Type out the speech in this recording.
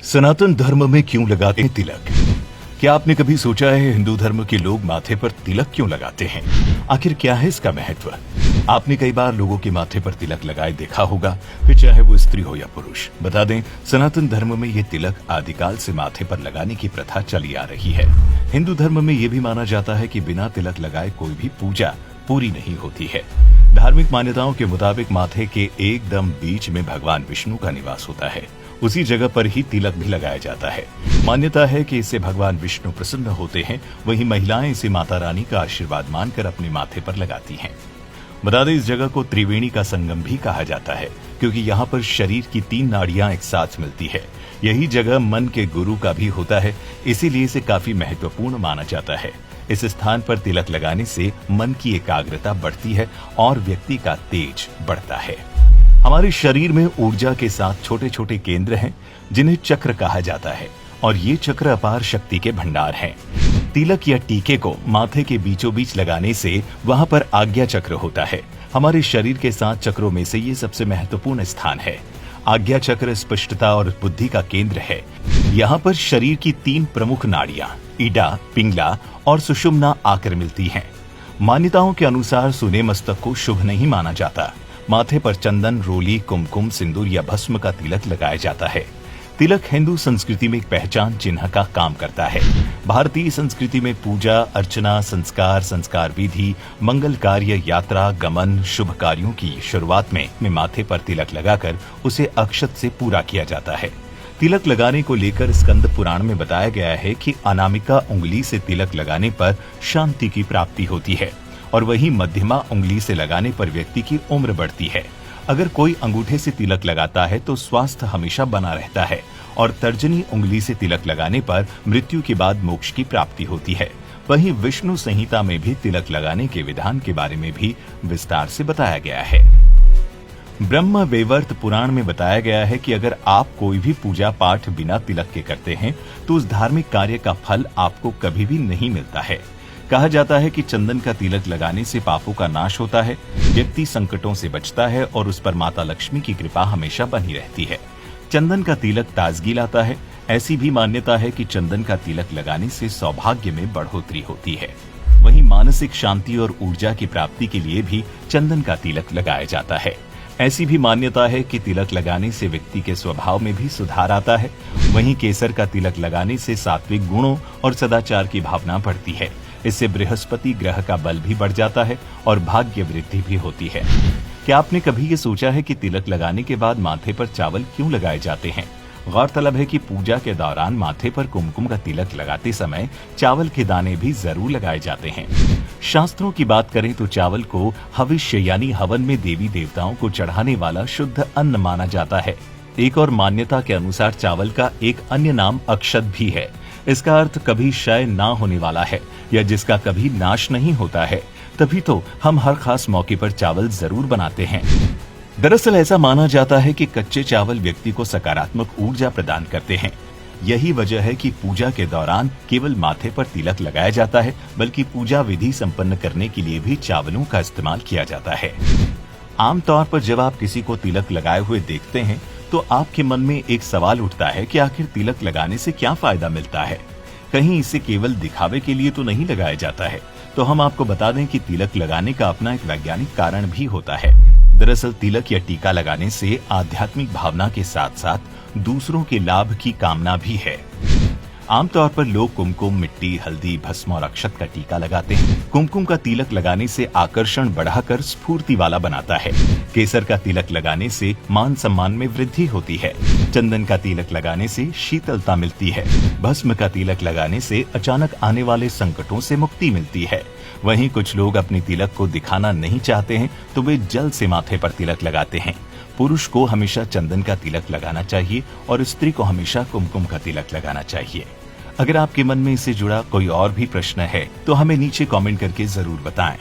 सनातन धर्म में क्यों लगाते हैं तिलक? क्या आपने कभी सोचा है हिंदू धर्म के लोग माथे पर तिलक क्यों लगाते हैं? आखिर क्या है इसका महत्व? आपने कई बार लोगों के माथे पर तिलक लगाए देखा होगा, फिर चाहे वो स्त्री हो या पुरुष। बता दें, सनातन धर्म में ये तिलक आदिकाल से माथे पर लगाने की प्रथा चली आ रही है। हिंदू धर्म में ये भी माना जाता है कि बिना तिलक लगाए कोई भी पूजा पूरी नहीं होती है। धार्मिक मान्यताओं के मुताबिक माथे के एकदम बीच में भगवान विष्णु का निवास होता है। उसी जगह पर ही तिलक भी लगाया जाता है। मान्यता है कि इससे भगवान विष्णु प्रसन्न होते हैं। वहीं महिलाएं इसे माता रानी का आशीर्वाद मानकर अपने माथे पर लगाती हैं। बता दें, इस जगह को त्रिवेणी का संगम भी कहा जाता है, क्योंकि यहाँ पर शरीर की 3 नाड़ियां एक साथ मिलती है। यही जगह मन के गुरु का भी होता है, इसीलिए इसे काफी महत्वपूर्ण माना जाता है। इस स्थान पर तिलक लगाने से मन की एकाग्रता बढ़ती है और व्यक्ति का तेज बढ़ता है। हमारे शरीर में ऊर्जा के साथ छोटे छोटे केंद्र हैं, जिन्हें चक्र कहा जाता है, और ये चक्र अपार शक्ति के भंडार हैं। तिलक या टीके को माथे के बीचों बीच लगाने से वहां पर आज्ञा चक्र होता है। हमारे शरीर के 7 चक्रों में से ये सबसे महत्वपूर्ण स्थान है। आज्ञा चक्र स्पष्टता और बुद्धि का केंद्र है। यहाँ पर शरीर की 3 प्रमुख नाड़ियां इडा, पिंगला और सुषुम्ना आकर मिलती हैं। मान्यताओं के अनुसार सूने मस्तक को शुभ नहीं माना जाता। माथे पर चंदन, रोली, कुमकुम, सिंदूर या भस्म का तिलक लगाया जाता है। तिलक हिंदू संस्कृति में एक पहचान चिन्ह का काम करता है। भारतीय संस्कृति में पूजा अर्चना, संस्कार विधि, मंगल कार्य, यात्रा, गमन, शुभ कार्यों की शुरुआत में माथे पर तिलक लगाकर उसे अक्षत से पूरा किया जाता है। तिलक लगाने को लेकर स्कंद पुराण में बताया गया है कि अनामिका उंगली से तिलक लगाने पर शांति की प्राप्ति होती है, और वहीं मध्यमा उंगली से लगाने पर व्यक्ति की उम्र बढ़ती है। अगर कोई अंगूठे से तिलक लगाता है तो स्वास्थ्य हमेशा बना रहता है, और तर्जनी उंगली से तिलक लगाने पर मृत्यु के बाद मोक्ष की प्राप्ति होती है। वहीं विष्णु संहिता में भी तिलक लगाने के विधान के बारे में भी विस्तार से बताया गया है। ब्रह्म वैवर्त पुराण में बताया गया है कि अगर आप कोई भी पूजा पाठ बिना तिलक के करते हैं तो उस धार्मिक कार्य का फल आपको कभी भी नहीं मिलता है। कहा जाता है कि चंदन का तिलक लगाने से पापों का नाश होता है, व्यक्ति संकटों से बचता है और उस पर माता लक्ष्मी की कृपा हमेशा बनी रहती है। चंदन का तिलक ताजगी लाता है। ऐसी भी मान्यता है कि चंदन का तिलक लगाने से सौभाग्य में बढ़ोतरी होती है। वहीं मानसिक शांति और ऊर्जा की प्राप्ति के लिए भी चंदन का तिलक लगाया जाता है। ऐसी भी मान्यता है कि तिलक लगाने से व्यक्ति के स्वभाव में भी सुधार आता है। वहीं केसर का तिलक लगाने से सात्विक गुणों और सदाचार की भावना बढ़ती है। इससे बृहस्पति ग्रह का बल भी बढ़ जाता है और भाग्य वृद्धि भी होती है। क्या आपने कभी ये सोचा है कि तिलक लगाने के बाद माथे पर चावल क्यों लगाए जाते हैं? गौरतलब है कि पूजा के दौरान माथे पर कुमकुम का तिलक लगाते समय चावल के दाने भी जरूर लगाए जाते हैं। शास्त्रों की बात करें तो चावल को हविष्य यानी हवन में देवी देवताओं को चढ़ाने वाला शुद्ध अन्न माना जाता है। एक और मान्यता के अनुसार चावल का एक अन्य नाम अक्षत भी है। इसका अर्थ कभी क्षय ना होने वाला है या जिसका कभी नाश नहीं होता है। तभी तो हम हर खास मौके पर चावल जरूर बनाते हैं। दरअसल ऐसा माना जाता है कि कच्चे चावल व्यक्ति को सकारात्मक ऊर्जा प्रदान करते हैं। यही वजह है कि पूजा के दौरान केवल माथे पर तिलक लगाया जाता है, बल्कि पूजा विधि संपन्न करने के लिए भी चावलों का इस्तेमाल किया जाता है। आमतौर पर जब आप किसी को तिलक लगाए हुए देखते हैं तो आपके मन में एक सवाल उठता है कि आखिर तिलक लगाने से क्या फायदा मिलता है? कहीं इसे केवल दिखावे के लिए तो नहीं लगाया जाता है? तो हम आपको बता दें कि तिलक लगाने का अपना एक वैज्ञानिक कारण भी होता है। दरअसल तिलक या टीका लगाने से आध्यात्मिक भावना के साथ साथ दूसरों के लाभ की कामना भी है। आमतौर पर लोग कुमकुम, मिट्टी, हल्दी, भस्म और अक्षत का टीका लगाते हैं। कुमकुम का तिलक लगाने से आकर्षण बढ़ाकर स्फूर्ति वाला बनाता है। केसर का तिलक लगाने से मान सम्मान में वृद्धि होती है। चंदन का तिलक लगाने से शीतलता मिलती है। भस्म का तिलक लगाने से अचानक आने वाले संकटों से मुक्ति मिलती है। वहीं कुछ लोग अपने तिलक को दिखाना नहीं चाहते हैं तो वे जल से माथे पर तिलक लगाते हैं। पुरुष को हमेशा चंदन का तिलक लगाना चाहिए और स्त्री को हमेशा कुमकुम का तिलक लगाना चाहिए। अगर आपके मन में इससे जुड़ा कोई और भी प्रश्न है तो हमें नीचे कमेंट करके जरूर बताएं।